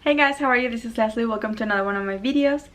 Hey guys, how are you? This is Leslie. Welcome to another one of my videos.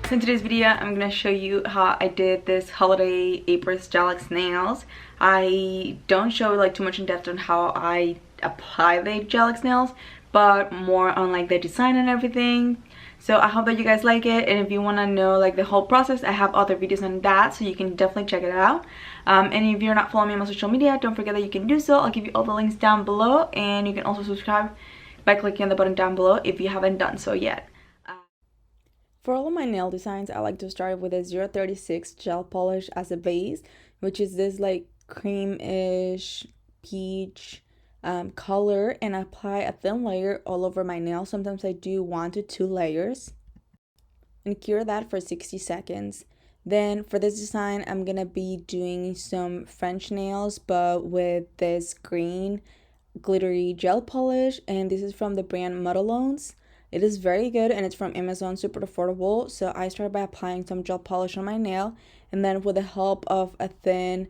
So in today's video, I'm gonna show you how I did this holiday April's gel nails. I don't show like too much in depth on how I apply the gel nails, but more on like the design and everything. So I hope that you guys like it, and if you want to know like the whole process, I have other videos on that, so you can definitely check it out. And if you're not following me on my social media, don't forget that you can do so. I'll give you all the links down below, and you can also subscribe by clicking on the button down below if you haven't done so yet. For all of my nail designs, I like to start with a 036 gel polish as a base, which is this like creamish peach color, and apply a thin layer all over my nail. Sometimes I do 1 to 2 layers and cure that for 60 seconds. Then for this design, I'm gonna be doing some French nails, but with this green glittery gel polish, and this is from the brand Modelones. It is very good, and it's from Amazon, super affordable. So I started by applying some gel polish on my nail, and then with the help of a thin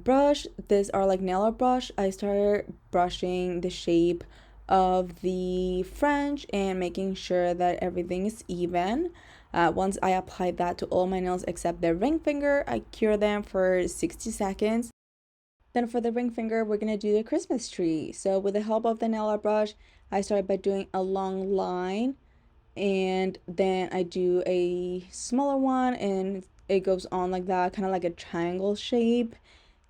brush, this are like nail art brush, I started brushing the shape of the French and making sure that everything is even. Once I applied that to all my nails except the ring finger, I cure them for 60 seconds. Then for the ring finger, we're going to do the Christmas tree. So with the help of the nail art brush, I started by doing a long line, and then I do a smaller one, and it goes on like that, kind of like a triangle shape.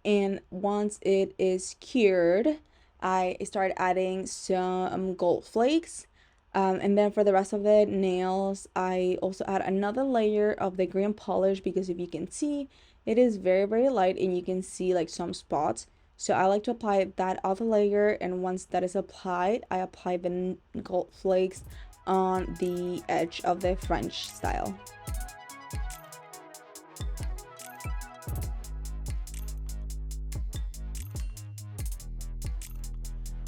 And once it is cured, I start adding some gold flakes. And then for the rest of the nails, I also add another layer of the green polish, because if you can see, it is very light and you can see like some spots. So I like to apply that other layer, and once that is applied, I apply the gold flakes on the edge of the French style.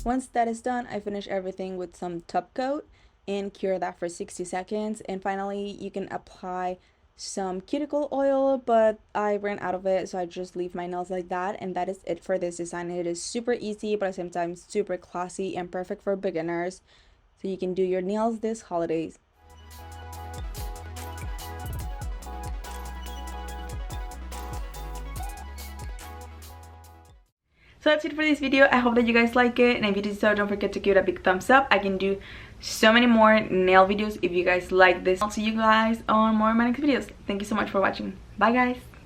Once that is done, I finish everything with some top coat and cure that for 60 seconds. And finally, you can apply some cuticle oil, but I ran out of it, so I just leave my nails like that. And that is it for this design. It is super easy, but at the same time super classy and perfect for beginners, so you can do your nails this holidays. So that's it for this video. I hope that you guys like it, and if you did so, don't forget to give it a big thumbs up. I can do so many more nail videos if you guys like this. I'll see you guys on more of my next videos. Thank you so much for watching. Bye guys.